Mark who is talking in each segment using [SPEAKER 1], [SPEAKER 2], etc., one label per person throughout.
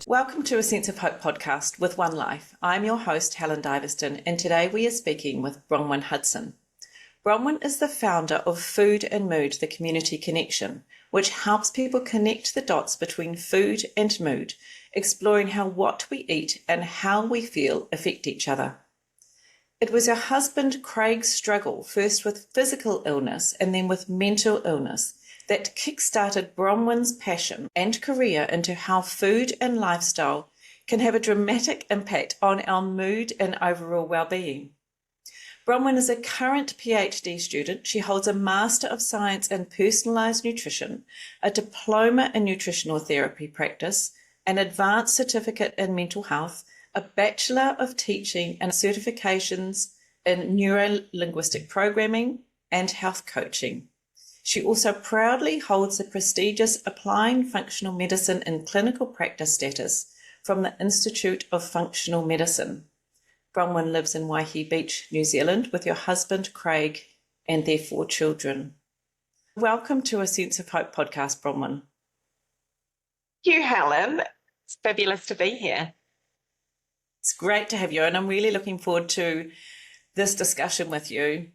[SPEAKER 1] Welcome to A Sense of Hope podcast with One Life. I'm your host, Helen Diveston, and today we are speaking with Bronwyn Hudson. Bronwyn is the founder of Food and Mood, the Community Connection, which helps people connect the dots between food and mood, exploring how what we eat and how we feel affect each other. It was her husband Craig's struggle, first with physical illness and then with mental illness, that kick-started Bronwyn's passion and career into how food and lifestyle can have a dramatic impact on our mood and overall well-being. Bronwyn is a current PhD student. She holds a Master of Science in Personalised Nutrition, a Diploma in Nutritional Therapy Practice, an Advanced Certificate in Mental Health, a Bachelor of Teaching and certifications in Neuro-Linguistic Programming and Health Coaching. She also proudly holds the prestigious Applying Functional Medicine in Clinical Practice status from the Institute of Functional Medicine. Bronwyn lives in Waihi Beach, New Zealand, with your husband, Craig, and their 4 children. Welcome to A Sense of Hope podcast, Bronwyn.
[SPEAKER 2] Thank you, Helen. It's fabulous to be here.
[SPEAKER 1] It's great to have you, and I'm really looking forward to this discussion with you.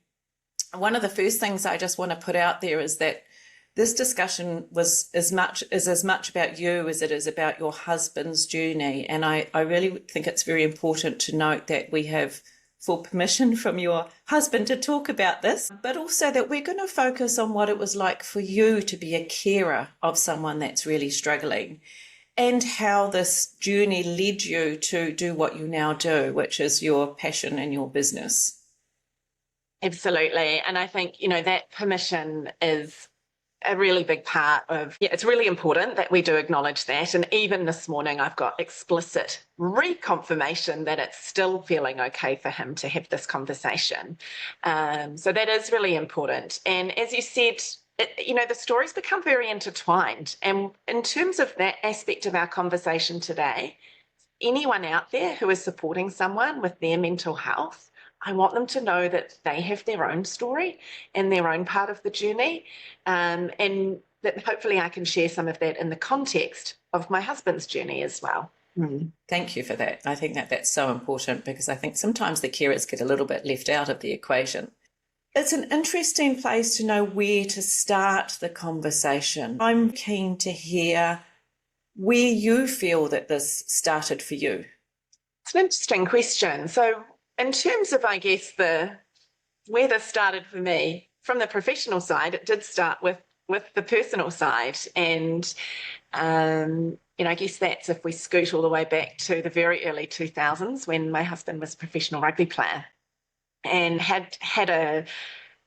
[SPEAKER 1] One of the first things I just want to put out there is that this discussion is as much about you as it is about your husband's journey. And I really think it's very important to note that we have full permission from your husband to talk about this, but also that we're going to focus on what it was like for you to be a carer of someone that's really struggling and how this journey led you to do what you now do, which is your passion and your business.
[SPEAKER 2] Absolutely. And I think, that permission is a really big part of, it's really important that we do acknowledge that. And even this morning, I've got explicit reconfirmation that it's still feeling okay for him to have this conversation. So that is really important. And as you said, the stories become very intertwined. And in terms of that aspect of our conversation today, anyone out there who is supporting someone with their mental health, I want them to know that they have their own story and their own part of the journey, and that hopefully I can share some of that in the context of my husband's journey as well.
[SPEAKER 1] Thank you for that. I think that that's so important because I think sometimes the carers get a little bit left out of the equation. It's an interesting place to know where to start the conversation. I'm keen to hear where you feel that this started for you.
[SPEAKER 2] It's an interesting question. So in terms of, I guess, where this started for me, from the professional side, it did start with the personal side. And, I guess that's if we scoot all the way back to the very early 2000s when my husband was a professional rugby player and had a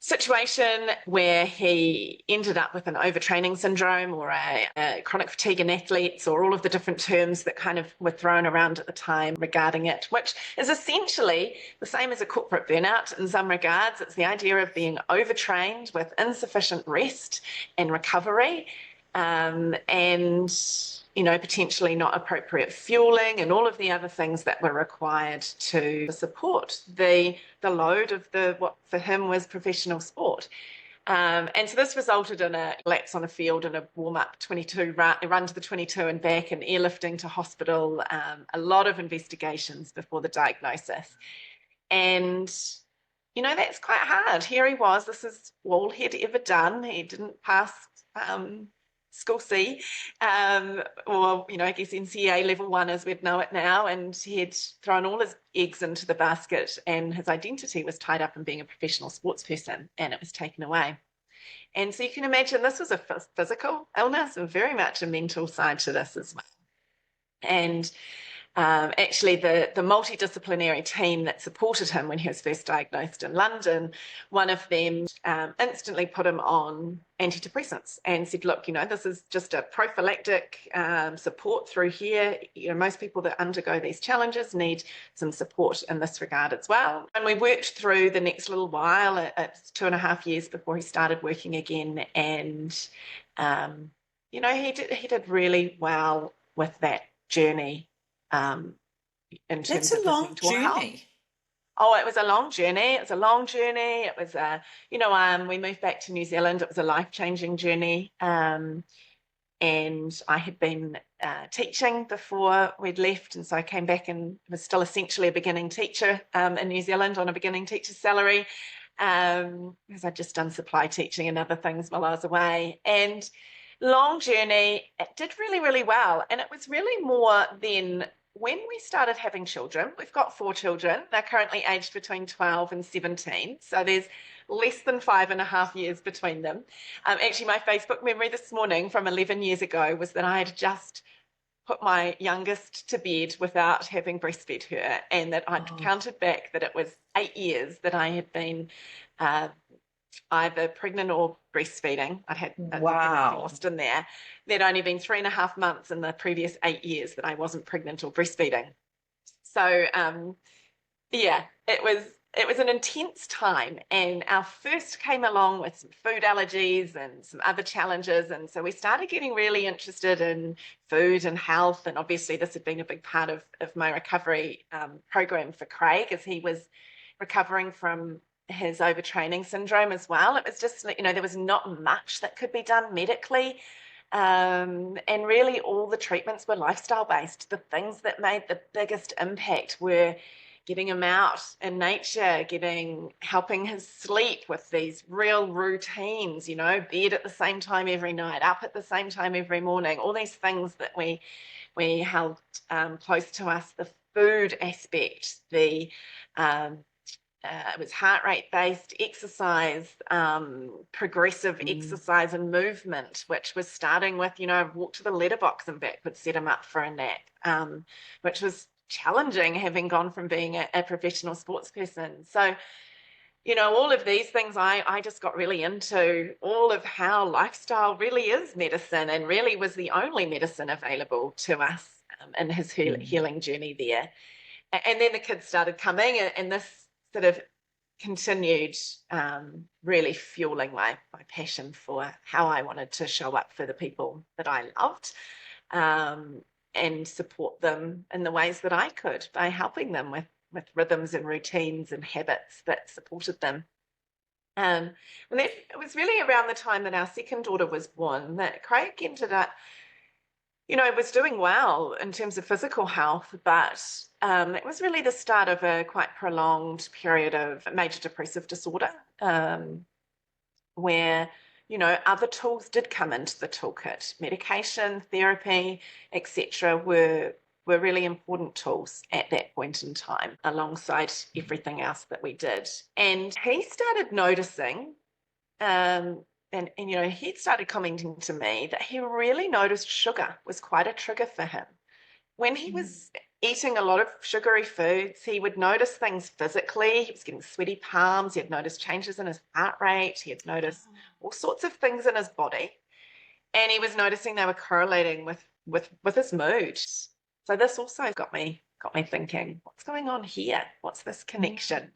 [SPEAKER 2] situation where he ended up with an overtraining syndrome or a chronic fatigue in athletes, or all of the different terms that kind of were thrown around at the time regarding it, which is essentially the same as a corporate burnout in some regards. It's the idea of being overtrained with insufficient rest and recovery, and potentially not appropriate fueling and all of the other things that were required to support the load of what for him was professional sport. And so this resulted in a lapse on a field and a warm-up 22 run to the 22 and back, and airlifting to hospital, a lot of investigations before the diagnosis. And, that's quite hard. Here he was, this is all he'd ever done. He didn't pass School C, or, I guess NCEA level 1 as we'd know it now, and he had thrown all his eggs into the basket, and his identity was tied up in being a professional sports person, and it was taken away. And so you can imagine this was a physical illness and very much a mental side to this as well. And actually the multidisciplinary team that supported him when he was first diagnosed in London, one of them instantly put him on antidepressants and said, look, this is just a prophylactic support through here. Most people that undergo these challenges need some support in this regard as well. And we worked through the next little while. It's 2.5 years before he started working again. And, he did really well with that journey. In terms
[SPEAKER 1] That's a
[SPEAKER 2] of
[SPEAKER 1] long journey.
[SPEAKER 2] Oh, it was a long journey. It was we moved back to New Zealand. It was a life-changing journey. and I had been teaching before we'd left, and so I came back and was still essentially a beginning teacher in New Zealand on a beginning teacher's salary, because I'd just done supply teaching and other things while I was away. And long journey, it did really, really well. And it was really more than when we started having children. We've got 4 children. They're currently aged between 12 and 17. So there's less than 5.5 years between them. Actually, my Facebook memory this morning from 11 years ago was that I had just put my youngest to bed without having breastfed her, and that I'd counted back that it was 8 years that I had been either pregnant or breastfeeding. I'd had lost in there. There'd only been 3.5 months in the previous 8 years that I wasn't pregnant or breastfeeding. So yeah, it was an intense time, and our first came along with some food allergies and some other challenges, and so we started getting really interested in food and health. And obviously this had been a big part of my recovery program for Craig, as he was recovering from his overtraining syndrome as well. It was just, you know, there was not much that could be done medically, and really all the treatments were lifestyle based. The things that made the biggest impact were getting him out in nature, helping his sleep with these real routines, you know, bed at the same time every night, up at the same time every morning, all these things that we held close to us. The food aspect, it was heart rate based exercise, progressive exercise and movement, which was starting with, you know, walk to the letterbox and back would set him up for a nap, which was challenging, having gone from being a professional sports person. So, you know, all of these things I just got really into, all of how lifestyle really is medicine, and really was the only medicine available to us in his healing journey there. And then the kids started coming, and this sort of continued really fueling my passion for how I wanted to show up for the people that I loved, and support them in the ways that I could by helping them with rhythms and routines and habits that supported them. And it was really around the time that our second daughter was born that Craig ended up, you know, was doing well in terms of physical health, but it was really the start of a quite prolonged period of major depressive disorder, where, you know, other tools did come into the toolkit. Medication, therapy, etc. were really important tools at that point in time, alongside everything else that we did. And he started noticing, and you know, he started commenting to me that he really noticed sugar was quite a trigger for him. When he was eating a lot of sugary foods, he would notice things physically. He was getting sweaty palms. He had noticed changes in his heart rate. He had noticed all sorts of things in his body. And he was noticing they were correlating with his mood. So this also got me thinking, what's going on here? What's this connection?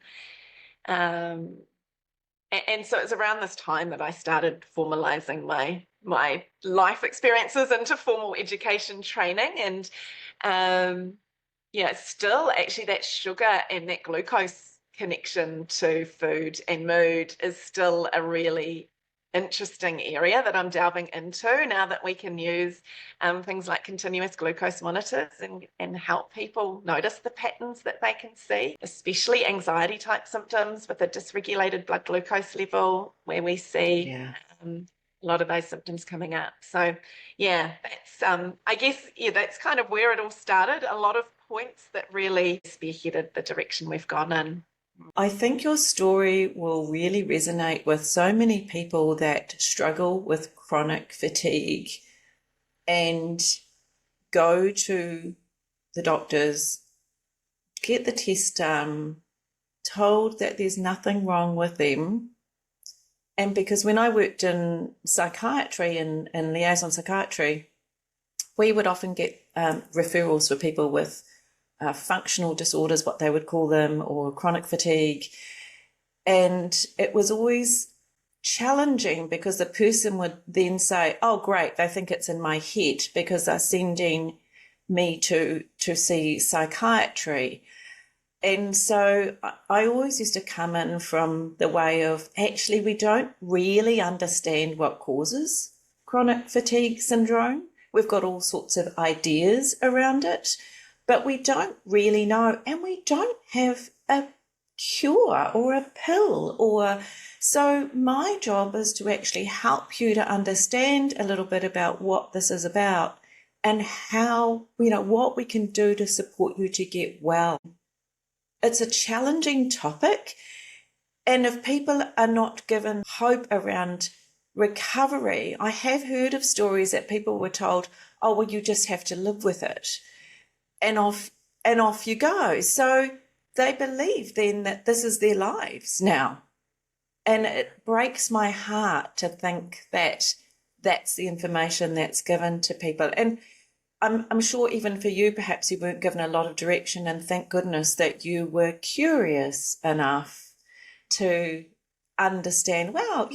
[SPEAKER 2] And so it's around this time that I started formalizing my life experiences into formal education training. And yeah, still actually that sugar and that glucose connection to food and mood is still a really interesting area that I'm delving into now that we can use things like continuous glucose monitors and help people notice the patterns that they can see, especially anxiety type symptoms with a dysregulated blood glucose level, where we see a lot of those symptoms coming up. So yeah, that's I guess, yeah, that's kind of where it all started. A lot of points that really spearheaded the direction we've gone in.
[SPEAKER 1] I think your story will really resonate with so many people that struggle with chronic fatigue and go to the doctors, get the test done, told that there's nothing wrong with them. And because when I worked in psychiatry and liaison psychiatry, we would often get referrals for people with functional disorders, what they would call them, or chronic fatigue. And it was always challenging because the person would then say, oh, great, they think it's in my head because they're sending me to see psychiatry. And so I always used to come in from the way of, actually, we don't really understand what causes chronic fatigue syndrome. We've got all sorts of ideas around it, but we don't really know, and we don't have a cure or a pill. Or so my job is to actually help you to understand a little bit about what this is about and how, what we can do to support you to get well. It's a challenging topic, and if people are not given hope around recovery, I have heard of stories that people were told, oh, well, you just have to live with it, and off you go. So they believe then that this is their lives now. And it breaks my heart to think that that's the information that's given to people. And I'm sure even for you, perhaps you weren't given a lot of direction, and thank goodness that you were curious enough to understand, well,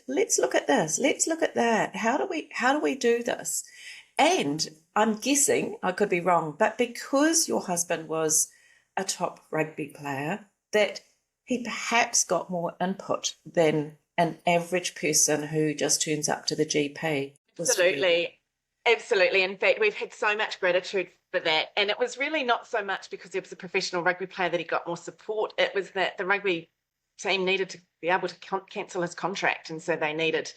[SPEAKER 1] let's look at this, let's look at that. How do we do this? And I'm guessing, I could be wrong, but because your husband was a top rugby player, that he perhaps got more input than an average person who just turns up to the GP.
[SPEAKER 2] Absolutely. In fact, we've had so much gratitude for that. And it was really not so much because he was a professional rugby player that he got more support. It was that the rugby team needed to be able to cancel his contract. And so they needed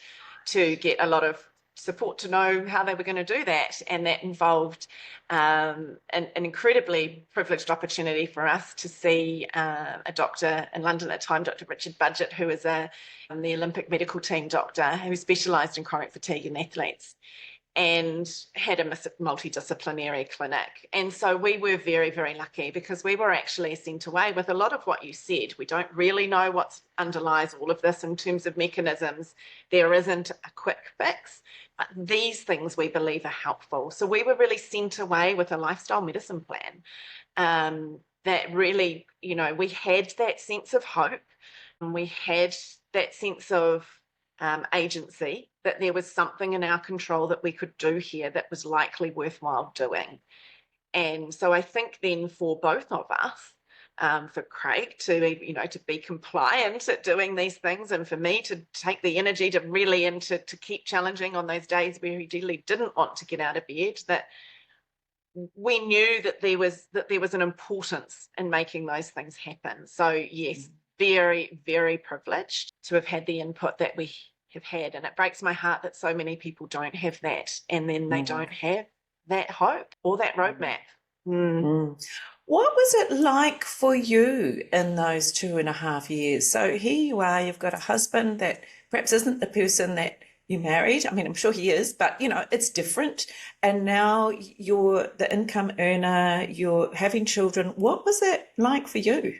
[SPEAKER 2] to get a lot of support to know how they were going to do that. And that involved an incredibly privileged opportunity for us to see a doctor in London at the time, Dr. Richard Budgett, who was the Olympic medical team doctor who specialised in chronic fatigue in athletes, and had a multidisciplinary clinic. And so we were very, very lucky because we were actually sent away with a lot of what you said. We don't really know what underlies all of this in terms of mechanisms. There isn't a quick fix, but these things we believe are helpful. So we were really sent away with a lifestyle medicine plan that really, we had that sense of hope, and we had that sense of agency, that there was something in our control that we could do here that was likely worthwhile doing. And so I think then for both of us, for Craig to be compliant at doing these things, and for me to take the energy to keep challenging on those days where he really didn't want to get out of bed, that we knew that there was an importance in making those things happen. So yes, very, very privileged to have had the input that we have had. And it breaks my heart that so many people don't have that, and then they don't have that hope or that roadmap.
[SPEAKER 1] What was it like for you in those 2.5 years? So here you are, you've got a husband that perhaps isn't the person that you married. I mean, I'm sure he is, but it's different. And now you're the income earner, you're having children. What was that like for you?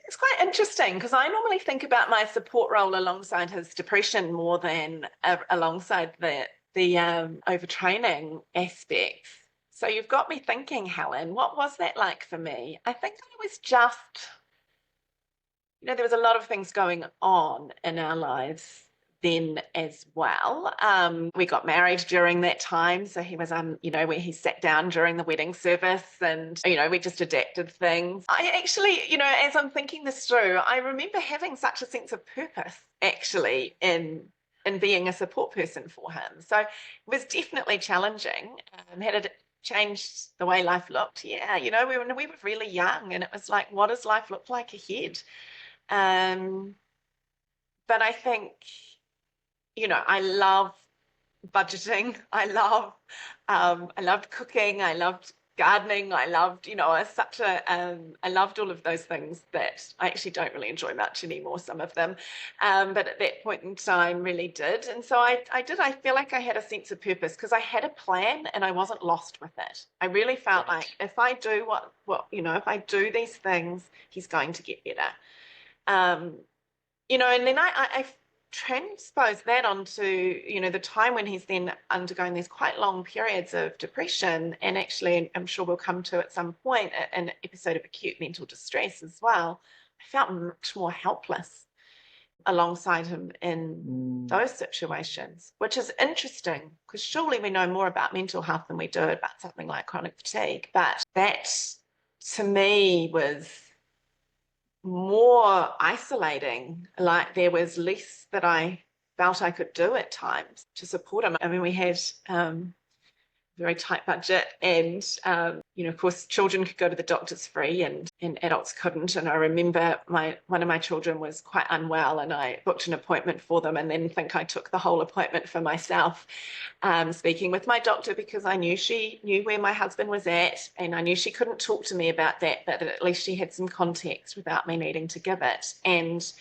[SPEAKER 2] It's quite interesting because I normally think about my support role alongside his depression more than alongside the overtraining aspects. So you've got me thinking, Helen, what was that like for me? I think it was just, there was a lot of things going on in our lives then as well. We got married during that time. So he was, where he sat down during the wedding service, and, we just adapted things. I actually, as I'm thinking this through, I remember having such a sense of purpose actually in being a support person for him. So it was definitely challenging. Had it changed the way life looked? Yeah, we were really young, and it was like, what does life look like ahead? But I think, I love budgeting. I loved cooking. I loved gardening. I loved, I loved all of those things that I actually don't really enjoy much anymore, some of them. But at that point in time really did. And so I feel like I had a sense of purpose because I had a plan and I wasn't lost with it. I really felt like if I do if I do these things, he's going to get better. And then I transpose that onto, the time when he's then undergoing these quite long periods of depression, and actually, I'm sure we'll come to at some point, an episode of acute mental distress as well. I felt much more helpless alongside him in those situations, which is interesting because surely we know more about mental health than we do about something like chronic fatigue. But that, to me, was more isolating. Like there was less that I felt I could do at times to support him. I mean, we had very tight budget, and of course children could go to the doctors free and adults couldn't. And I remember one of my children was quite unwell, and I booked an appointment for them and then think I took the whole appointment for myself, speaking with my doctor, because I knew she knew where my husband was at, and I knew she couldn't talk to me about that, but at least she had some context without me needing to give it. And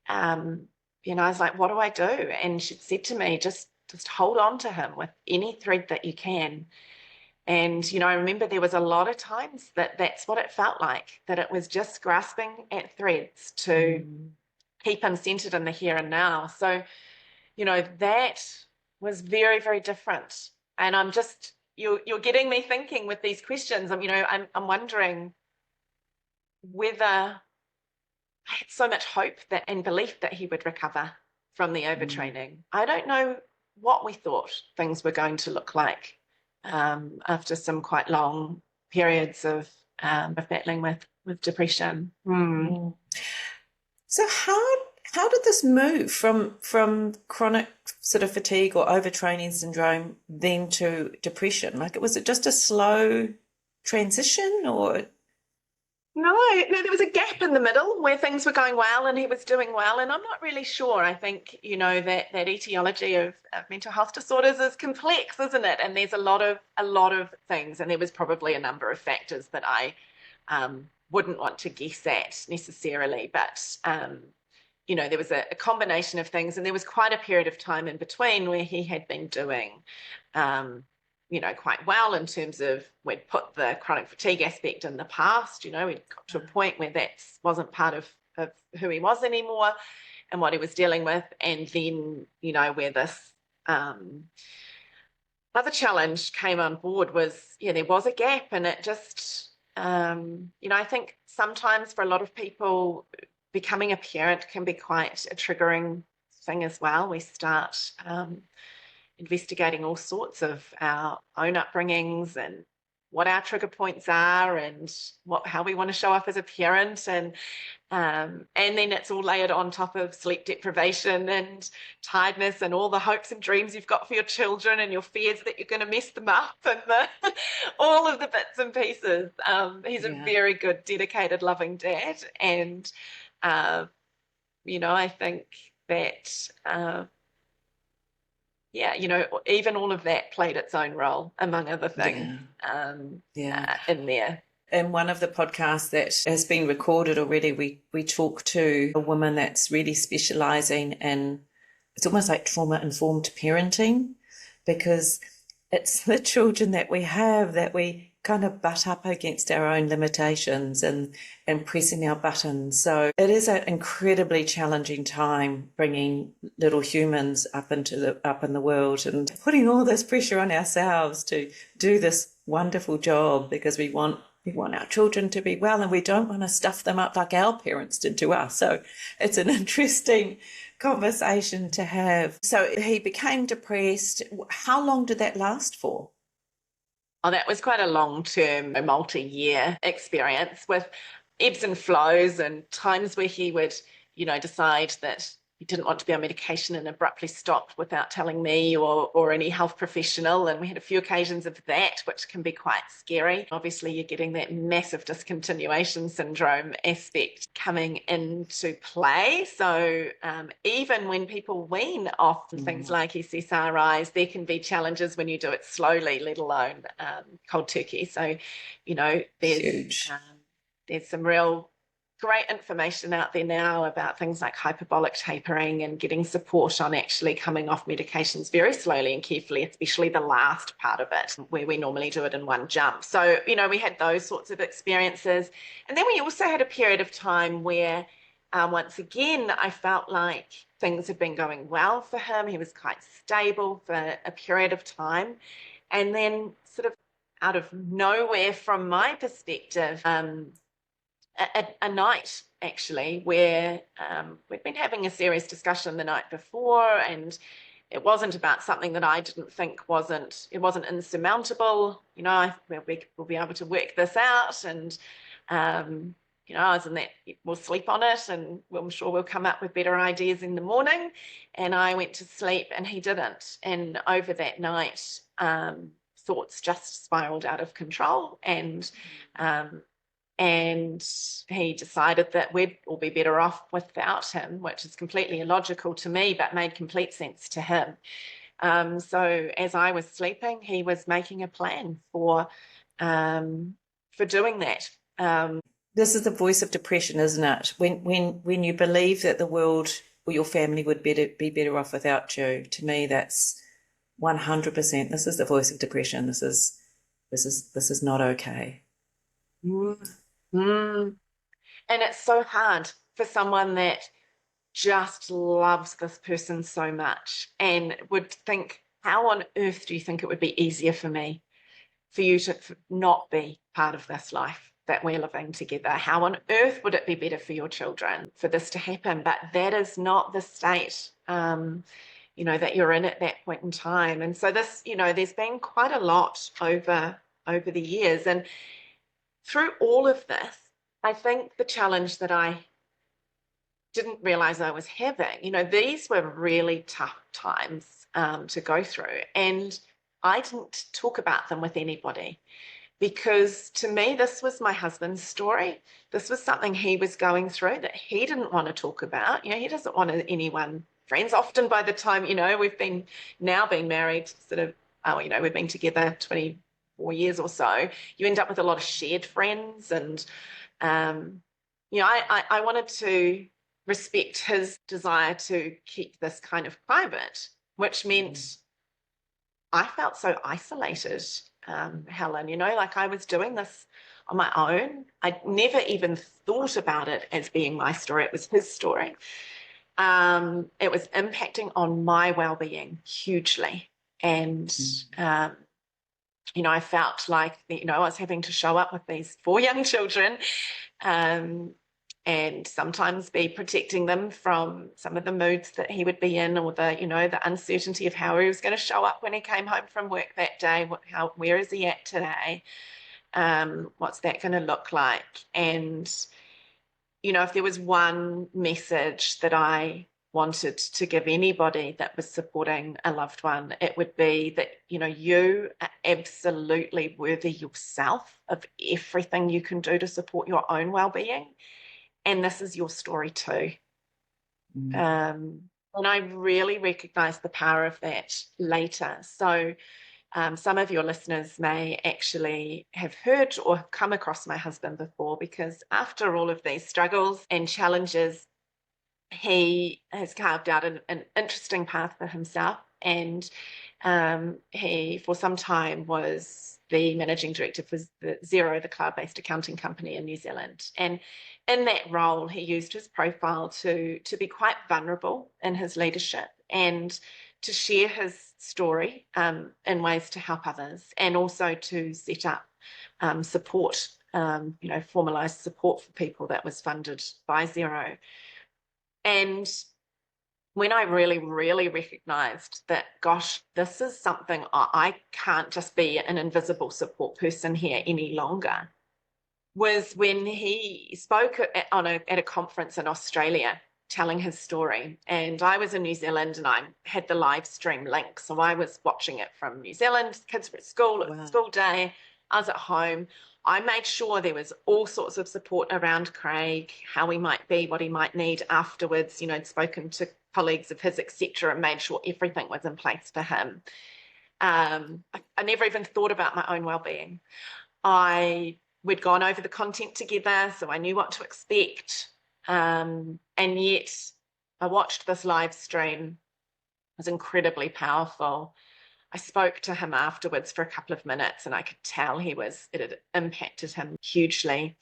[SPEAKER 2] I was like, what do I do? And she said to me, just hold on to him with any thread that you can. And, I remember there was a lot of times that's what it felt like, that it was just grasping at threads to keep him centered in the here and now. So, that was very, very different. And I'm just, you're getting me thinking with these questions. I'm wondering whether I had so much hope and belief that he would recover from the overtraining. I don't know what we thought things were going to look like after some quite long periods of battling with depression.
[SPEAKER 1] So how did this move from chronic sort of fatigue or overtraining syndrome then to depression? Like, was it just a slow transition, or?
[SPEAKER 2] No, there was a gap in the middle where things were going well and he was doing well. And I'm not really sure. I think, that etiology of mental health disorders is complex, isn't it? And there's a lot of things. And there was probably a number of factors that I wouldn't want to guess at necessarily. But, there was a combination of things. And there was quite a period of time in between where he had been doing quite well in terms of, we'd put the chronic fatigue aspect in the past. We'd got to a point where that wasn't part of who he was anymore and what he was dealing with. And then, where this other challenge came on board was, there was a gap, and it just, I think sometimes for a lot of people, becoming a parent can be quite a triggering thing as well. We start investigating all sorts of our own upbringings and what our trigger points are and how we want to show up as a parent, and then it's all layered on top of sleep deprivation and tiredness and all the hopes and dreams you've got for your children and your fears that you're going to mess them up and all of the bits and pieces. He's a very good, dedicated, loving dad, and I think that even all of that played its own role, among other things, in there.
[SPEAKER 1] In one of the podcasts that has been recorded already, we talk to a woman that's really specialising in, it's almost like trauma-informed parenting, because it's the children that we have that we kind of butt up against our own limitations and pressing our buttons. So it is an incredibly challenging time bringing little humans up in the world and putting all this pressure on ourselves to do this wonderful job, because we want our children to be well and we don't want to stuff them up like our parents did to us. So it's an interesting conversation to have. So he became depressed. How long did that last for?
[SPEAKER 2] Oh, that was quite a long-term, multi-year experience with ebbs and flows, and times where he would, decide that he didn't want to be on medication and abruptly stopped without telling me or any health professional. And we had a few occasions of that, which can be quite scary. Obviously, you're getting that massive discontinuation syndrome aspect coming into play. So even when people wean off things like SSRIs, there can be challenges when you do it slowly, let alone cold turkey. So, there's some real great information out there now about things like hyperbolic tapering and getting support on actually coming off medications very slowly and carefully, especially the last part of it, where we normally do it in one jump. So, we had those sorts of experiences. And then we also had a period of time where, once again, I felt like things had been going well for him. He was quite stable for a period of time. And then sort of out of nowhere, from my perspective, a night actually where we'd been having a serious discussion the night before, and it wasn't about something that I didn't think wasn't insurmountable. We'll be able to work this out, and I was in that, we'll sleep on it and I'm sure we'll come up with better ideas in the morning. And I went to sleep and he didn't. And over that night, thoughts just spiraled out of control. And he decided that we'd all be better off without him, which is completely illogical to me, but made complete sense to him. So as I was sleeping, he was making a plan for doing that.
[SPEAKER 1] This is the voice of depression, isn't it? When you believe that the world or your family would be better off without you, to me that's 100%. This is the voice of depression. This is not okay.
[SPEAKER 2] And it's so hard for someone that just loves this person so much and would think, how on earth do you think it would be easier for me, for you to not be part of this life that we're living together? How on earth would it be better for your children for this to happen? But that is not the state, that you're in at that point in time. And so this, there's been quite a lot over the years. And through all of this, I think the challenge that I didn't realize I was having, these were really tough times to go through. And I didn't talk about them with anybody because to me, this was my husband's story. This was something he was going through that he didn't want to talk about. He doesn't want anyone, friends. Often by the time, we've been married sort of, we've been together 24 years or so, you end up with a lot of shared friends. And, I wanted to respect his desire to keep this kind of private, which meant I felt so isolated, Helen, like I was doing this on my own. I never even thought about it as being my story. It was his story. It was impacting on my well-being hugely. And, I felt like, I was having to show up with these 4 young children, and sometimes be protecting them from some of the moods that he would be in, or the uncertainty of how he was going to show up when he came home from work that day. Where is he at today? What's that going to look like? And, if there was one message that I wanted to give anybody that was supporting a loved one, it would be that, you are absolutely worthy yourself of everything you can do to support your own well-being. And this is your story too. And I really recognized the power of that later. So some of your listeners may actually have heard or have come across my husband before, because after all of these struggles and challenges, he has carved out an interesting path for himself. And he, for some time, was the managing director for the Xero, the cloud-based accounting company in New Zealand. And in that role, he used his profile to be quite vulnerable in his leadership and to share his story in ways to help others, and also to set up support, formalised support for people that was funded by Xero. And when I really, really recognised that, gosh, this is something, I can't just be an invisible support person here any longer, was when he spoke at a conference in Australia telling his story. And I was in New Zealand and I had the live stream link. So I was watching it from New Zealand. Kids were at school, it was school day. I was at home. I made sure there was all sorts of support around Craig, how he might be, what he might need afterwards. I'd spoken to colleagues of his, etc., and made sure everything was in place for him. I never even thought about my own well-being. We'd gone over the content together, so I knew what to expect. And yet I watched this live stream. It was incredibly powerful. I spoke to him afterwards for a couple of minutes and I could tell it had impacted him hugely.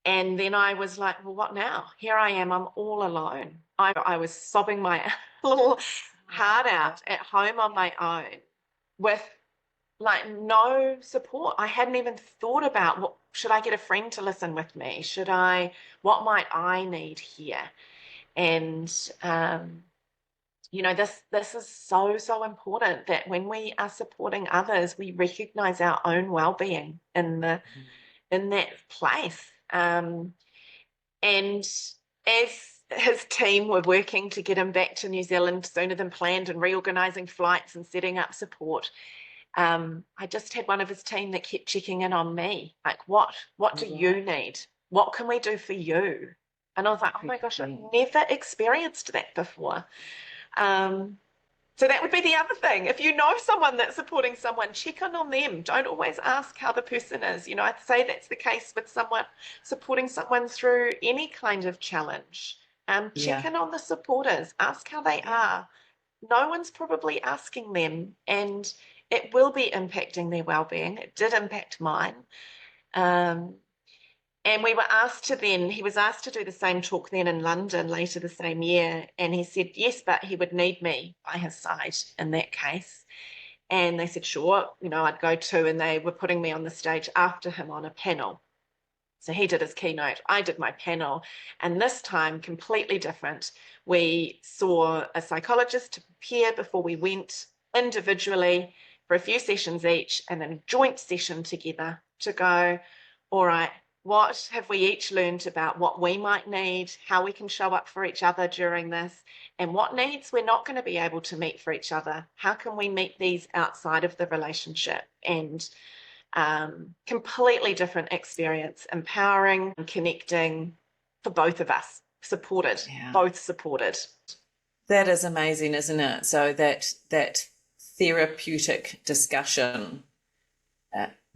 [SPEAKER 2] And then I was like, well, what now? Here I am, I'm all alone. I was sobbing my little heart out at home on my own with no support. I hadn't even thought about, should I get a friend to listen with me? What might I need here? And, this is so, so important that when we are supporting others, we recognize our own well-being in that place. And as his team were working to get him back to New Zealand sooner than planned and reorganising flights and setting up support, I just had one of his team that kept checking in on me, like, what do you need? What can we do for you? And I was like, oh my gosh, I've never experienced that before. So that would be the other thing. If you know someone that's supporting someone, check in on them. Don't always ask how the person is. You know, I'd say that's the case with someone supporting someone through any kind of challenge. Check in on the supporters. Ask how they are. No one's probably asking them, and it will be impacting their well-being. It did impact mine. And he was asked to do the same talk then in London later the same year. And he said, yes, but he would need me by his side in that case. And they said, sure, you know, I'd go too. And they were putting me on the stage after him on a panel. So he did his keynote, I did my panel. And this time, completely different. We saw a psychologist to prepare before we went individually for a few sessions each, and then a joint session together to go, all right, what have we each learned about what we might need, how we can show up for each other during this, and what needs we're not going to be able to meet for each other? How can we meet these outside of the relationship? And completely different experience, empowering and connecting for both of us, supported, both supported.
[SPEAKER 1] That is amazing, isn't it? So that therapeutic discussion,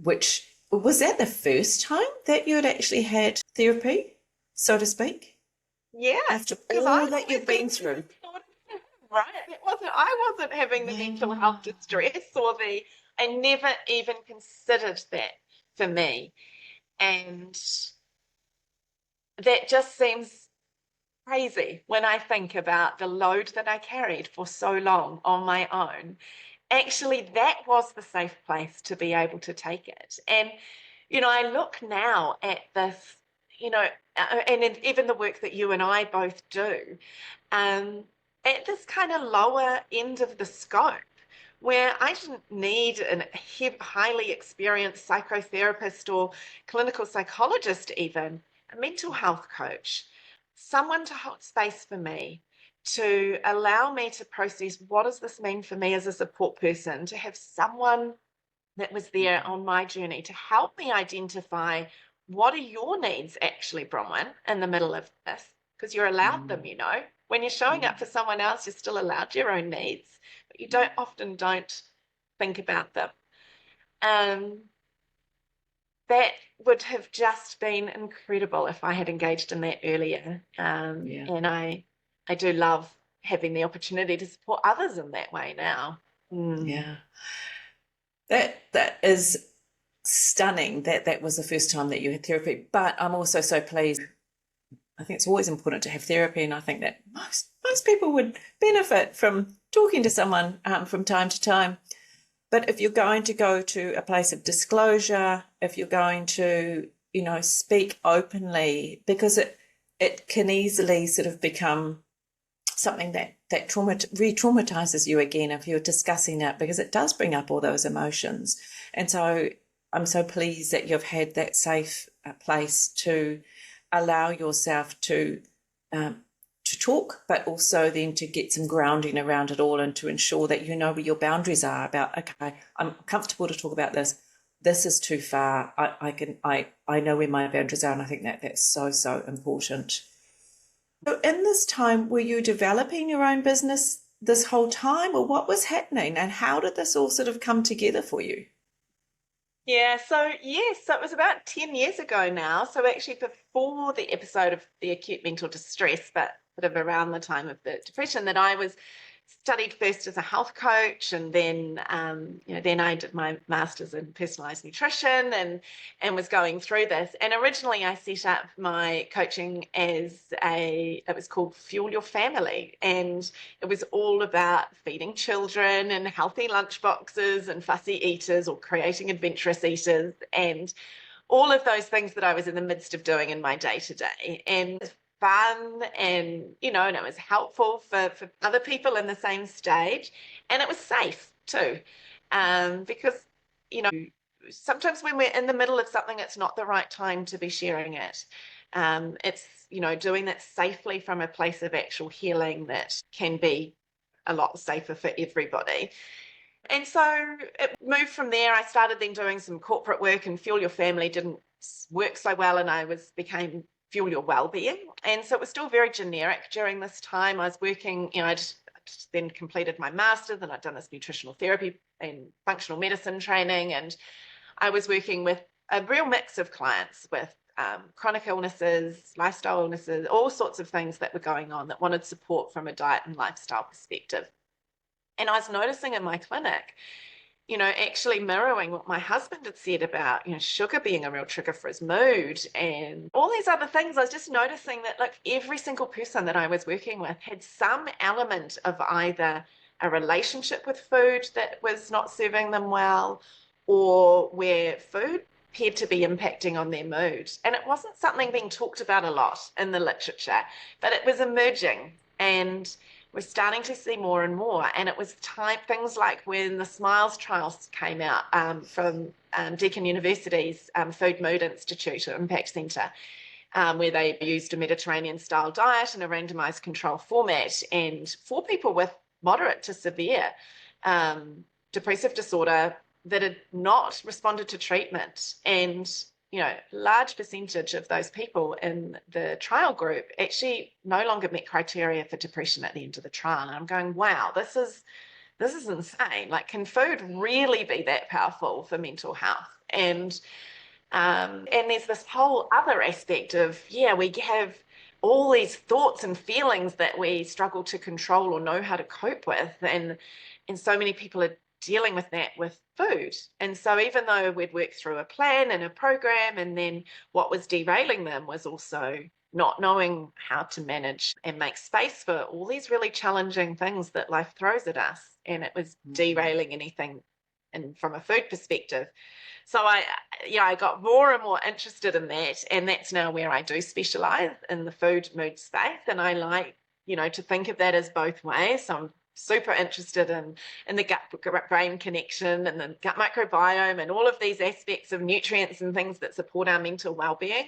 [SPEAKER 1] which was that the first time that you had actually had therapy, so to speak?
[SPEAKER 2] Yeah.
[SPEAKER 1] After all that you've been through.
[SPEAKER 2] Right. I wasn't having the mental health distress I never even considered that for me. And that just seems crazy when I think about the load that I carried for so long on my own. Actually, that was the safe place to be able to take it. And, you know, I look now at this, you know, and even the work that you and I both do, at this kind of lower end of the scope, where I didn't need a highly experienced psychotherapist or clinical psychologist even, a mental health coach, someone to hold space for me, to allow me to process what does this mean for me as a support person, to have someone that was there on my journey to help me identify what are your needs actually, Bronwyn, in the middle of this, because you're allowed them, you know. When you're showing up for someone else, you're still allowed your own needs, but you often don't think about them. That would have just been incredible if I had engaged in that earlier. And I do love having the opportunity to support others in that way now.
[SPEAKER 1] Yeah. That is stunning that was the first time that you had therapy. But I'm also so pleased. I think it's always important to have therapy, and I think that most people would benefit from talking to someone from time to time. But if you're going to go to a place of disclosure, if you're going to, you know, speak openly, because it can easily sort of become something that re-traumatizes you again if you're discussing that, because it does bring up all those emotions. And so I'm so pleased that you've had that safe place to allow yourself to talk, but also then to get some grounding around it all, and to ensure that you know where your boundaries are about, okay, I'm comfortable to talk about this. This is too far. I know where my boundaries are, and I think that's so important. So in this time, were you developing your own business this whole time, or what was happening, and how did this all sort of come together for you?
[SPEAKER 2] Yeah, so it was about 10 years ago now. So actually before the episode of the acute mental distress, but sort of around the time of the depression, that I studied first as a health coach, and then then I did my master's in personalised nutrition and was going through this. And originally I set up my coaching it was called Fuel Your Family, and it was all about feeding children and healthy lunch boxes and fussy eaters, or creating adventurous eaters, and all of those things that I was in the midst of doing in my day-to-day. And fun, and and it was helpful for other people in the same stage, and it was safe too, because sometimes when we're in the middle of something, it's not the right time to be sharing it. It's doing that safely from a place of actual healing that can be a lot safer for everybody. And so it moved from there. I started then doing some corporate work, and Fuel Your Family didn't work so well, and I became Fuel Your Wellbeing. And so it was still very generic during this time. I was working, I'd then completed my master's, and I'd done this nutritional therapy and functional medicine training, and I was working with a real mix of clients with chronic illnesses, lifestyle illnesses, all sorts of things that were going on that wanted support from a diet and lifestyle perspective. And I was noticing in my clinic, actually mirroring what my husband had said about, sugar being a real trigger for his mood and all these other things. I was just noticing that every single person that I was working with had some element of either a relationship with food that was not serving them well, or where food appeared to be impacting on their mood. And it wasn't something being talked about a lot in the literature, but it was emerging, and we're starting to see more and more. And it was things like when the SMILES trials came out from Deakin University's Food Mood Institute or Impact Centre, where they used a Mediterranean-style diet in a randomised control format. And for people with moderate to severe depressive disorder that had not responded to treatment, and large percentage of those people in the trial group actually no longer met criteria for depression at the end of the trial. And I'm going, wow, this is insane. Can food really be that powerful for mental health? And there's this whole other aspect of, we have all these thoughts and feelings that we struggle to control or know how to cope with. And so many people are dealing with that with food. And so even though we'd worked through a plan and a program, and then what was derailing them was also not knowing how to manage and make space for all these really challenging things that life throws at us. And it was derailing anything and from a food perspective. So I got more and more interested in that. And that's now where I do specialize in the food mood space. And I like, to think of that as both ways. So I'm super interested in the gut-brain connection and the gut microbiome and all of these aspects of nutrients and things that support our mental well-being.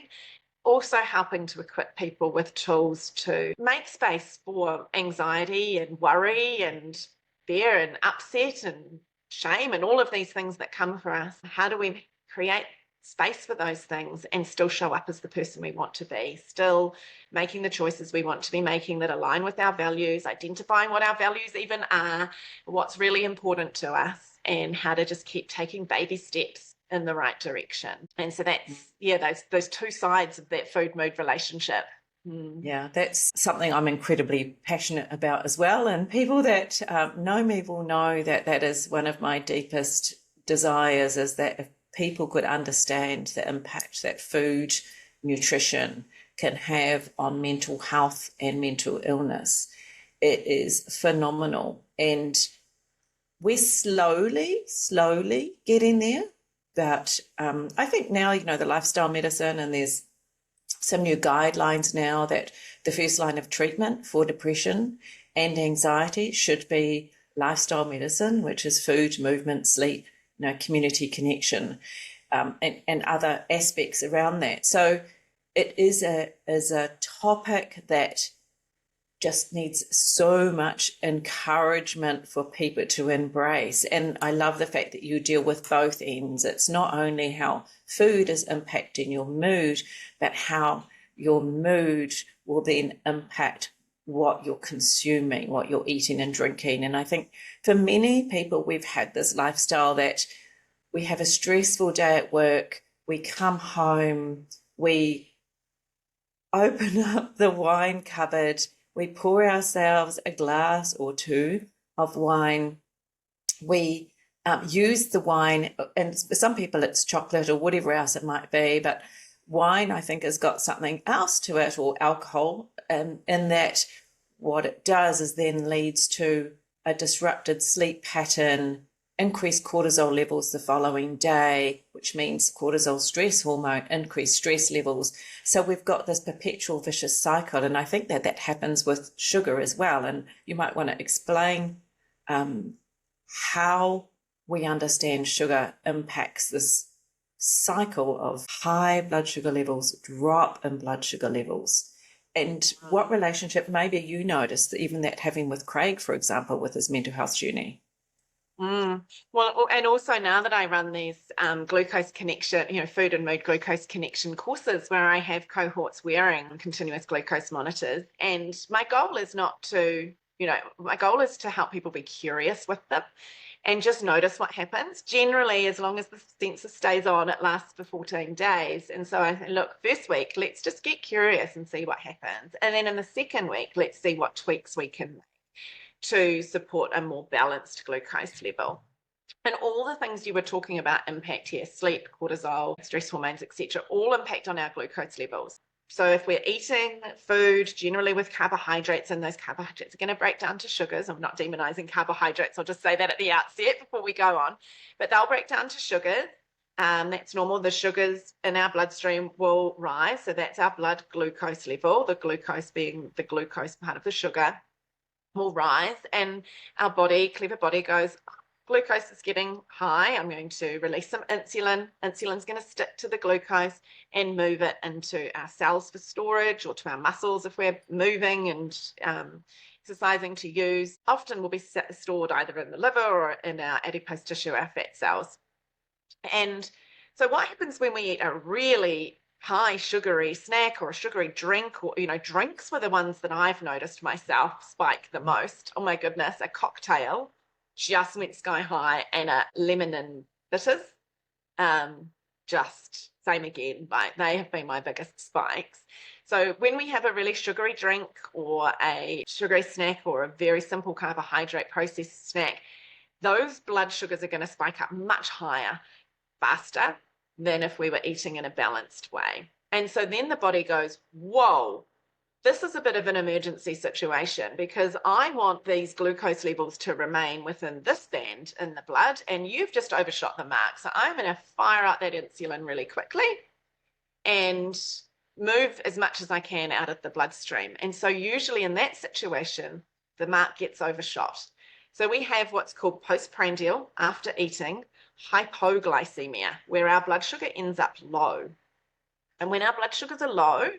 [SPEAKER 2] Also helping to equip people with tools to make space for anxiety and worry and fear and upset and shame and all of these things that come for us. How do we create space for those things and still show up as the person we want to be, still making the choices we want to be making that align with our values, identifying what our values even are, what's really important to us, and how to just keep taking baby steps in the right direction. And so that's those two sides of that food mood relationship.
[SPEAKER 1] Yeah, that's something I'm incredibly passionate about as well. And people that know me will know that that is one of my deepest desires, is that if people could understand the impact that food, nutrition can have on mental health and mental illness, it is phenomenal. And we're slowly getting there. But I think now, the lifestyle medicine, and there's some new guidelines now that the first line of treatment for depression and anxiety should be lifestyle medicine, which is food, movement, sleep, community connection, and other aspects around that. So it is a topic that just needs so much encouragement for people to embrace. And I love the fact that you deal with both ends. It's not only how food is impacting your mood, but how your mood will then impact what you're consuming, what you're eating and drinking. And I think for many people, we've had this lifestyle that we have a stressful day at work, we come home, we open up the wine cupboard, we pour ourselves a glass or two of wine, we use the wine, and for some people it's chocolate or whatever else it might be, but wine, I think, has got something else to it, or alcohol, in that what it does is then leads to a disrupted sleep pattern, increased cortisol levels the following day, which means cortisol stress hormone, increased stress levels. So we've got this perpetual vicious cycle. And I think that happens with sugar as well. And you might want to explain how we understand sugar impacts this cycle of high blood sugar levels, drop in blood sugar levels, And what relationship maybe you noticed, even that having with Craig, for example, with his mental health journey?
[SPEAKER 2] Well, and also now that I run these glucose connection, food and mood glucose connection courses where I have cohorts wearing continuous glucose monitors, and my goal is my goal is to help people be curious with them and just notice what happens. Generally, as long as the sensor stays on, it lasts for 14 days. And so I say, look, first week, let's just get curious and see what happens. And then in the second week, let's see what tweaks we can make to support a more balanced glucose level. And all the things you were talking about impact here: sleep, cortisol, stress hormones, etc., all impact on our glucose levels. So if we're eating food generally with carbohydrates, and those carbohydrates are going to break down to sugars — I'm not demonizing carbohydrates, I'll just say that at the outset before we go on — but they'll break down to sugars. That's normal. The sugars in our bloodstream will rise. So that's our blood glucose level, the glucose being the glucose part of the sugar, will rise, and our clever body goes, glucose is getting high, I'm going to release some insulin. Insulin's going to stick to the glucose and move it into our cells for storage, or to our muscles if we're moving and exercising to use. Often will be stored either in the liver or in our adipose tissue, our fat cells. And so what happens when we eat a really high sugary snack or a sugary drink, or drinks were the ones that I've noticed myself spike the most. Oh my goodness, a cocktail just went sky high, and a lemon and bitters, just same again. They have been my biggest spikes. So when we have a really sugary drink or a sugary snack or a very simple carbohydrate processed snack, those blood sugars are going to spike up much higher, faster than if we were eating in a balanced way. And so then the body goes, whoa, this is a bit of an emergency situation, because I want these glucose levels to remain within this band in the blood, and you've just overshot the mark. So I'm going to fire out that insulin really quickly and move as much as I can out of the bloodstream. And so usually in that situation, the mark gets overshot. So we have what's called postprandial, after eating, hypoglycemia, where our blood sugar ends up low. And when our blood sugars are low,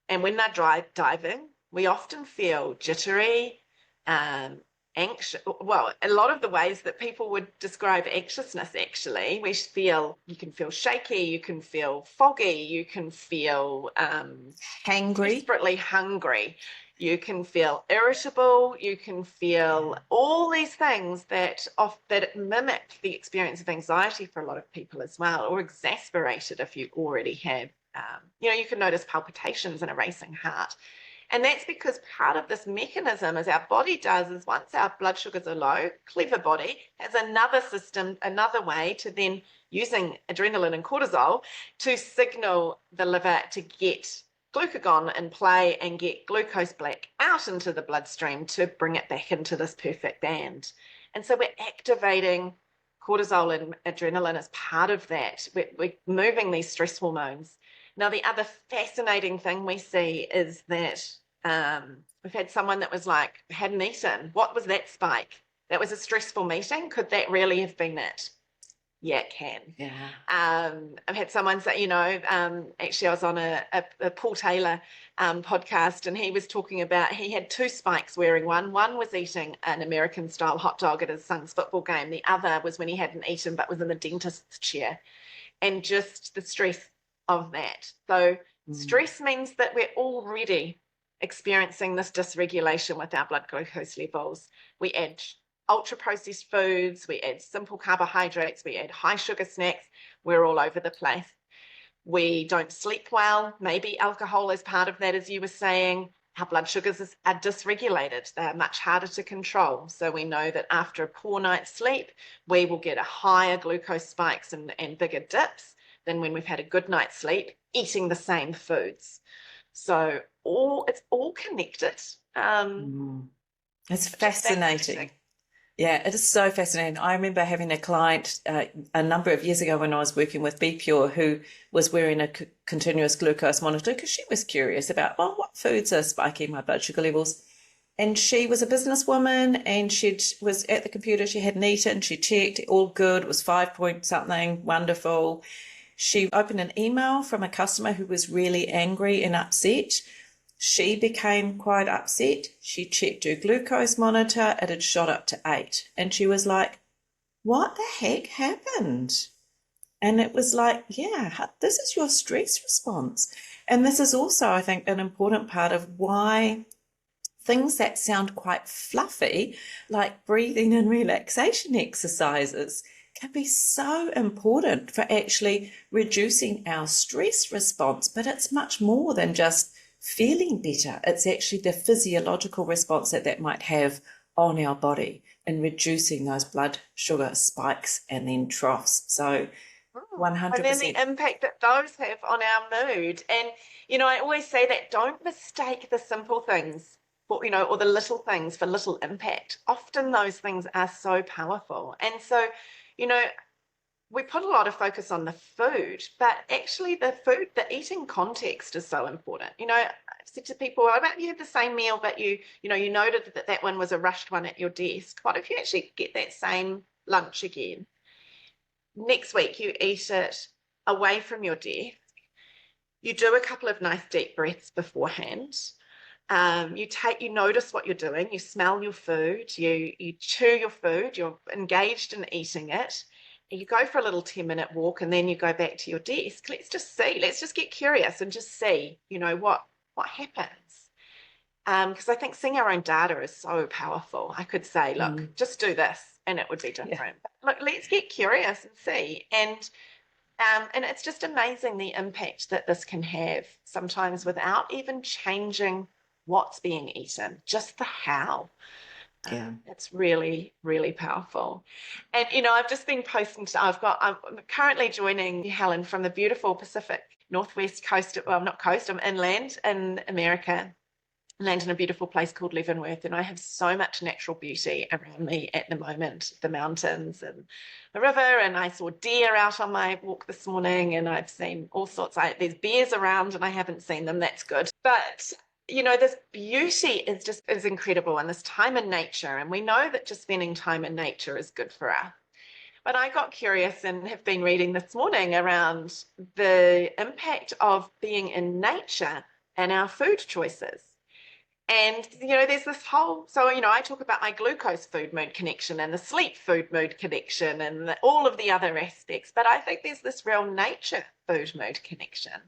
[SPEAKER 2] and when they're diving, we often feel jittery, anxious. Well, a lot of the ways that people would describe anxiousness, actually, you can feel shaky, you can feel foggy, you can feel
[SPEAKER 1] hangry,
[SPEAKER 2] desperately hungry, you can feel irritable, you can feel all these things that mimic the experience of anxiety for a lot of people as well, or exasperate it if you already have. You can notice palpitations and a racing heart. And that's because part of this mechanism, as our body does, is once our blood sugars are low, clever body has another system, another way to then, using adrenaline and cortisol, to signal the liver to get glucagon in play and get glucose back out into the bloodstream to bring it back into this perfect band. And so we're activating cortisol and adrenaline as part of that. We're moving these stress hormones. Now, the other fascinating thing we see is that we've had someone that was like, hadn't eaten. What was that spike? That was a stressful meeting. Could that really have been it? Yeah, it can.
[SPEAKER 1] Yeah.
[SPEAKER 2] I've had someone say, actually I was on a Paul Taylor podcast, and he was talking about, he had two spikes wearing one. One was eating an American-style hot dog at his son's football game. The other was when he hadn't eaten but was in the dentist's chair. And just the stress of that. So stress means that we're already experiencing this dysregulation with our blood glucose levels. We add ultra-processed foods, we add simple carbohydrates, we add high sugar snacks, we're all over the place. We don't sleep well, maybe alcohol is part of that, as you were saying. Our blood sugars are dysregulated, they're much harder to control. So we know that after a poor night's sleep, we will get a higher glucose spikes and bigger dips than when we've had a good night's sleep eating the same foods. So it's all connected.
[SPEAKER 1] It's fascinating. Yeah, it is so fascinating. I remember having a client a number of years ago when I was working with Be Pure, who was wearing a continuous glucose monitor because she was curious about, what foods are spiking my blood sugar levels. And she was a businesswoman, and she was at the computer, she hadn't eaten, she checked, all good, it was 5 point something, wonderful. She opened an email from a customer who was really angry and upset. She became quite upset. She checked her glucose monitor. It had shot up to 8. And she was like, what the heck happened? And it was like, yeah, this is your stress response. And this is also, I think, an important part of why things that sound quite fluffy, like breathing and relaxation exercises, can be so important for actually reducing our stress response. But it's much more than just feeling better. It's actually the physiological response that might have on our body in reducing those blood sugar spikes and then troughs. So 100%.
[SPEAKER 2] And then the impact that those have on our mood. And, I always say that don't mistake the simple things for, or the little things for little impact. Often those things are so powerful. And so, we put a lot of focus on the food, but actually the eating context is so important. I've said to people, well, about you had the same meal, but you noted that one was a rushed one at your desk. What if you actually get that same lunch again? Next week, you eat it away from your desk. You do a couple of nice deep breaths beforehand. You notice what you're doing. You smell your food. You chew your food. You're engaged in eating it. You go for a little 10-minute walk, and then you go back to your desk. Let's just see. Let's just get curious and just see, what happens. Because I think seeing our own data is so powerful. I could say, look, just do this, and it would be different. Yeah. But look, let's get curious and see. And it's just amazing the impact that this can have sometimes without even changing what's being eaten, just the how.
[SPEAKER 1] Yeah.
[SPEAKER 2] It's really, really powerful. And, I've just been posting, I'm currently joining Helen from the beautiful Pacific Northwest coast, well, not coast, I'm inland in America. Land in a beautiful place called Leavenworth, and I have so much natural beauty around me at the moment, the mountains and the river, and I saw deer out on my walk this morning, and I've seen all sorts. There's bears around and I haven't seen them. That's good. But this beauty is incredible, and this time in nature, and we know that just spending time in nature is good for us. But I got curious and have been reading this morning around the impact of being in nature and our food choices. And, there's this whole, I talk about my glucose food mood connection and the sleep food mood connection and all of the other aspects, but I think there's this real nature food mood connection.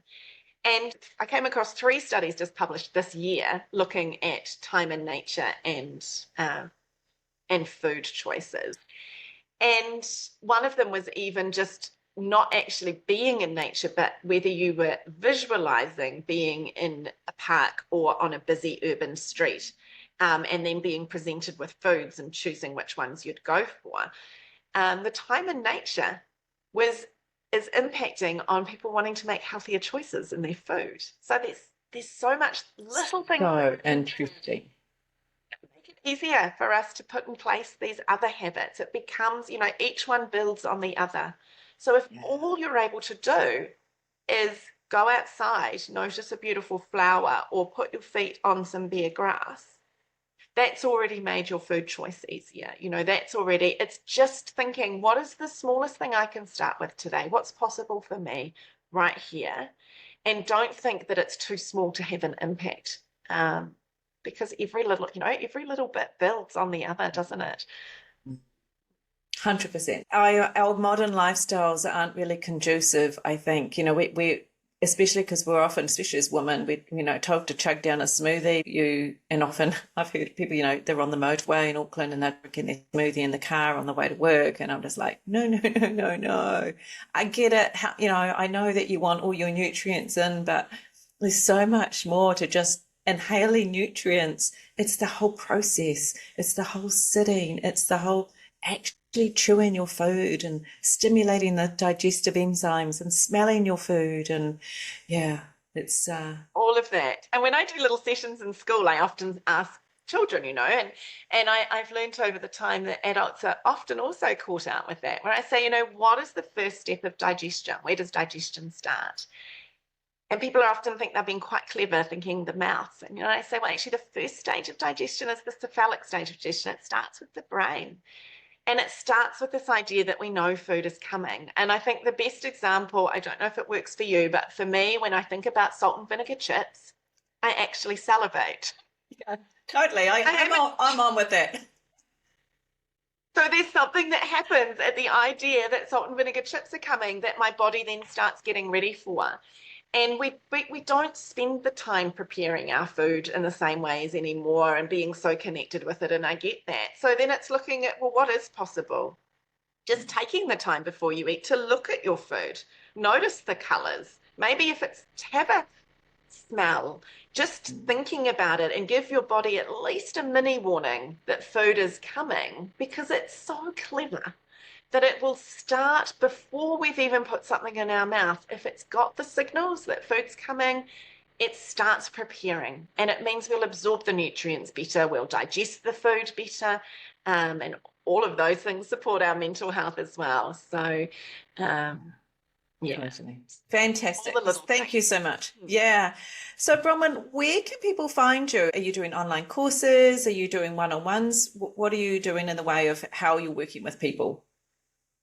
[SPEAKER 2] And I came across 3 studies just published this year looking at time in nature and food choices. And one of them was even just not actually being in nature, but whether you were visualizing being in a park or on a busy urban street, and then being presented with foods and choosing which ones you'd go for. The time in nature is impacting on people wanting to make healthier choices in their food. So there's so much little things.
[SPEAKER 1] So interesting.
[SPEAKER 2] Make it easier for us to put in place these other habits. It becomes, each one builds on the other. So if all you're able to do is go outside, notice a beautiful flower, or put your feet on some bare grass, that's already made your food choice easier. It's just thinking, what is the smallest thing I can start with today? What's possible for me right here? And don't think that it's too small to have an impact, because every little bit builds on the other, doesn't it?
[SPEAKER 1] 100%. Our modern lifestyles aren't really conducive, I think. We especially because we're often, especially as women, we told to chug down a smoothie. And often I've heard people, they're on the motorway in Auckland and they're drinking their smoothie in the car on the way to work. And I'm just like, no. I get it. I know that you want all your nutrients in, but there's so much more to just inhaling nutrients. It's the whole process. It's the whole sitting. It's the whole actually chewing your food and stimulating the digestive enzymes and smelling your food. And it's
[SPEAKER 2] all of that. And when I do little sessions in school, I often ask children, and I've learned over the time that adults are often also caught out with that, where I say, what is the first step of digestion? Where does digestion start? And people often think they've been quite clever, thinking the mouth. And I say, well, actually the first stage of digestion is the cephalic stage of digestion. It starts with the brain. And it starts with this idea that we know food is coming. And I think the best example, I don't know if it works for you, but for me, when I think about salt and vinegar chips, I actually salivate.
[SPEAKER 1] Yeah, totally. I'm on with that.
[SPEAKER 2] So there's something that happens at the idea that salt and vinegar chips are coming that my body then starts getting ready for. And we don't spend the time preparing our food in the same ways anymore and being so connected with it. And I get that. So then it's looking at, well, what is possible? Just taking the time before you eat to look at your food, notice the colors. Maybe if it's to have a smell, just thinking about it and give your body at least a mini warning that food is coming, because it's so clever that it will start before we've even put something in our mouth. If it's got the signals that food's coming, it starts preparing, and it means we'll absorb the nutrients better, we'll digest the food better, and all of those things support our mental health as well. So yeah.
[SPEAKER 1] Totally. Fantastic. Thank
[SPEAKER 2] things.
[SPEAKER 1] you so much. Yeah. So Bronwyn, where can people find you? Are you doing online courses? Are you doing one-on-ones? What are you doing in the way of how you're working with people?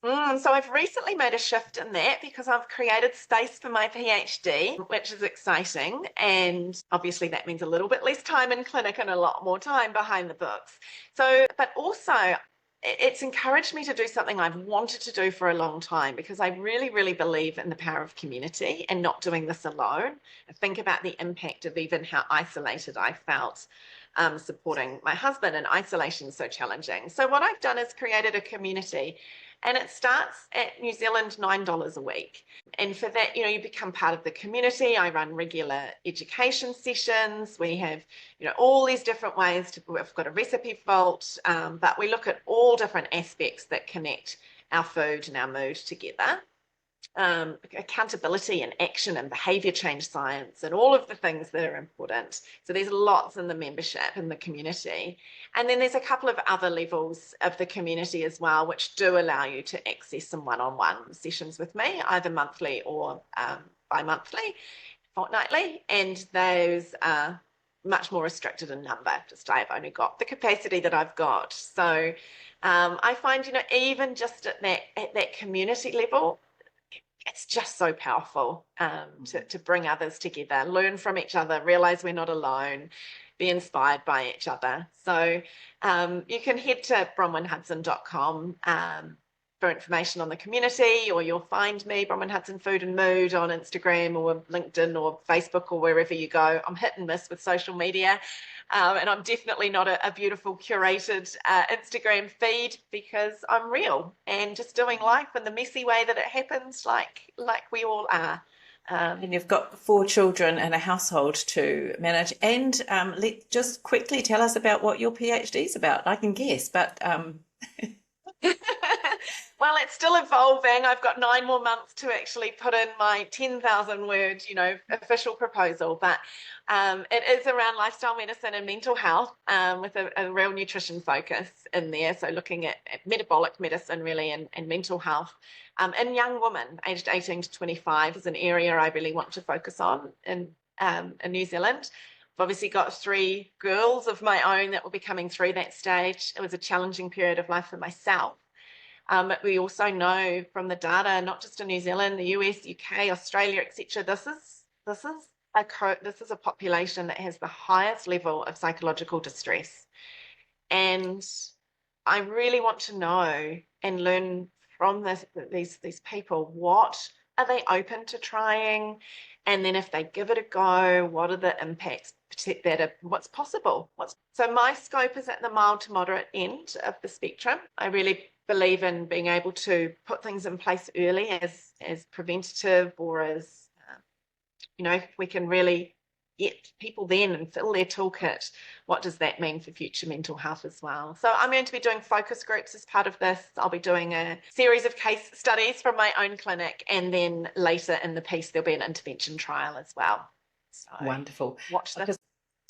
[SPEAKER 2] So I've recently made a shift in that because I've created space for my PhD, which is exciting. And obviously that means a little bit less time in clinic and a lot more time behind the books. So, but also it's encouraged me to do something I've wanted to do for a long time, because I really, really believe in the power of community and not doing this alone. I think about the impact of even how isolated I felt supporting my husband, and isolation is so challenging. So what I've done is created a community, and it starts at New Zealand $9 a week. And for that, you become part of the community. I run regular education sessions. We have, all these different ways we've got a recipe vault, but we look at all different aspects that connect our food and our mood together. Accountability and action and behavior change science and all of the things that are important. So there's lots in the membership in the community. And then there's a couple of other levels of the community as well, which do allow you to access some one-on-one sessions with me, either monthly or bi-monthly, fortnightly. And those are much more restricted in number. Just I've only got the capacity that I've got. So I find, even just at that community level, it's just so powerful to bring others together, learn from each other, realize we're not alone, be inspired by each other. So you can head to bronwynhudson.com for information on the community, or you'll find me, Bronwyn Hudson Food and Mood, on Instagram or LinkedIn or Facebook or wherever you go. I'm hit and miss with social media. And I'm definitely not a beautiful curated Instagram feed, because I'm real and just doing life in the messy way that it happens, like we all are.
[SPEAKER 1] And you've got 4 children and a household to manage. And just quickly tell us about what your PhD is about. I can guess, but...
[SPEAKER 2] Well, it's still evolving. I've got 9 more months to actually put in my 10,000 word, official proposal. But it is around lifestyle medicine and mental health, with a real nutrition focus in there. So looking at metabolic medicine really, and mental health in young women aged 18 to 25 is an area I really want to focus on in New Zealand. I've obviously got 3 girls of my own that will be coming through that stage. It was a challenging period of life for myself. We also know from the data, not just in New Zealand, the US, UK, Australia, etc., this is a population that has the highest level of psychological distress. And I really want to know and learn from these people, what are they open to trying? And then if they give it a go, what are the impacts what's possible? So my scope is at the mild to moderate end of the spectrum. I really believe in being able to put things in place early as preventative, or as, if we can really get people then and fill their toolkit, what does that mean for future mental health as well? So I'm going to be doing focus groups as part of this. I'll be doing a series of case studies from my own clinic, and then later in the piece there'll be an intervention trial as well. So
[SPEAKER 1] wonderful.
[SPEAKER 2] Watch this.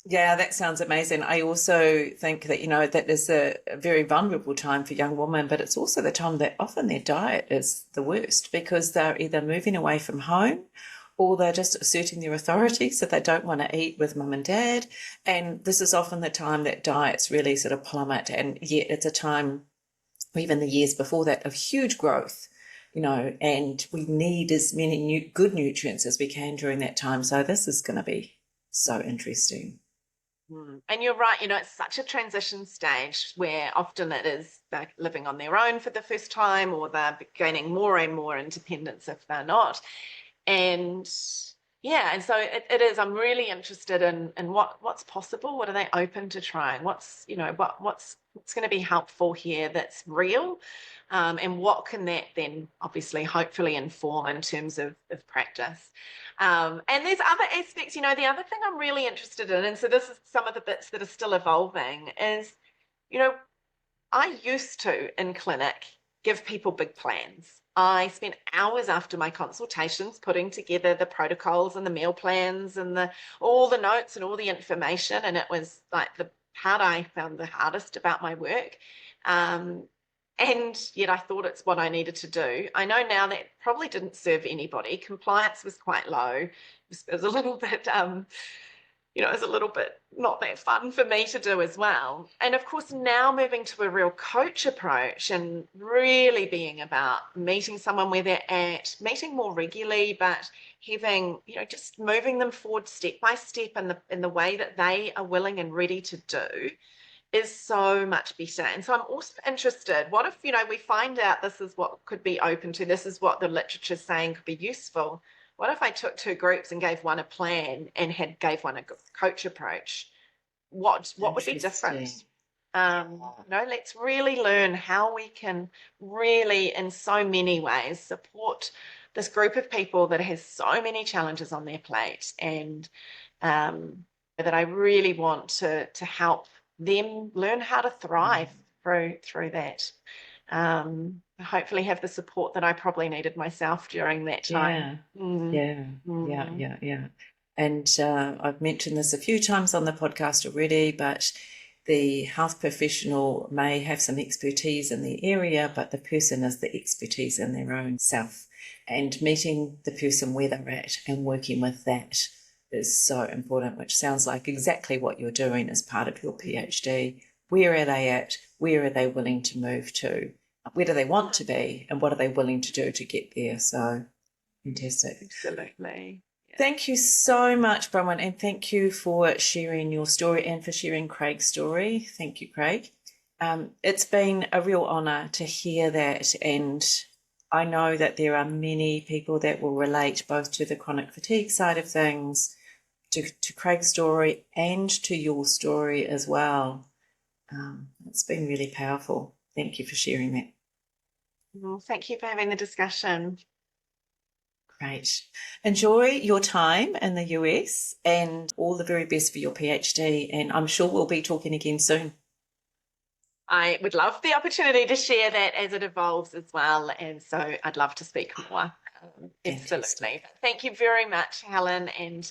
[SPEAKER 1] Yeah, that sounds amazing. I also think that, that is a very vulnerable time for young women, but it's also the time that often their diet is the worst, because they're either moving away from home, or they're just asserting their authority, so they don't want to eat with mum and dad. And this is often the time that diets really sort of plummet, and yet it's a time, even the years before that, of huge growth, and we need as many good nutrients as we can during that time. So this is going to be So interesting.
[SPEAKER 2] And you're right, it's such a transition stage where often it is they're living on their own for the first time, or they're gaining more and more independence if they're not. And yeah, and so it is. I'm really interested in what's possible. What are they open to trying? What's what's going to be helpful here that's real, and what can that then obviously hopefully inform in terms of practice. And there's other aspects. The other thing I'm really interested in, and so this is some of the bits that are still evolving, is I used to in clinic give people big plans. I spent hours after my consultations putting together the protocols and the meal plans and all the notes and all the information. And it was like the part I found the hardest about my work. And yet I thought it's what I needed to do. I know now that probably didn't serve anybody. Compliance was quite low. It was a little bit it was a little bit not that fun for me to do as well. And of course, now moving to a real coach approach and really being about meeting someone where they're at, meeting more regularly, but having, just moving them forward step by step in the way that they are willing and ready to do is so much better. And so I'm also interested, what if, we find out this is what could be open to, this is what the literature is saying could be useful. What if I took two groups and gave one a plan and gave one a coach approach? What would be different? Let's really learn how we can really, in so many ways, support this group of people that has so many challenges on their plate, and that I really want to help them learn how to thrive through that. Hopefully have the support that I probably needed myself during that time.
[SPEAKER 1] Yeah. And I've mentioned this a few times on the podcast already, but the health professional may have some expertise in the area, but the person is the expertise in their own self. And meeting the person where they're at and working with that is so important, which sounds like exactly what you're doing as part of your PhD. Where are they at? Where are they willing to move to? Where do they want to be? And what are they willing to do to get there? So fantastic.
[SPEAKER 2] Absolutely. Yeah.
[SPEAKER 1] Thank you so much, Bronwyn, and thank you for sharing your story and for sharing Craig's story. Thank you, Craig. It's been a real honour to hear that, and I know that there are many people that will relate both to the chronic fatigue side of things, to Craig's story, and to your story as well. It's been really powerful. Thank you for sharing that.
[SPEAKER 2] Well, thank you for having the discussion.
[SPEAKER 1] Great. Enjoy your time in the US and all the very best for your PhD. And I'm sure we'll be talking again soon.
[SPEAKER 2] I would love the opportunity to share that as it evolves as well. And so I'd love to speak more. Absolutely. Thank you very much, Helen, and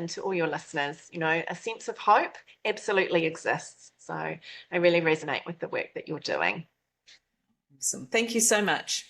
[SPEAKER 2] to all your listeners. A sense of hope absolutely exists. So I really resonate with the work that you're doing.
[SPEAKER 1] Awesome. Thank you so much.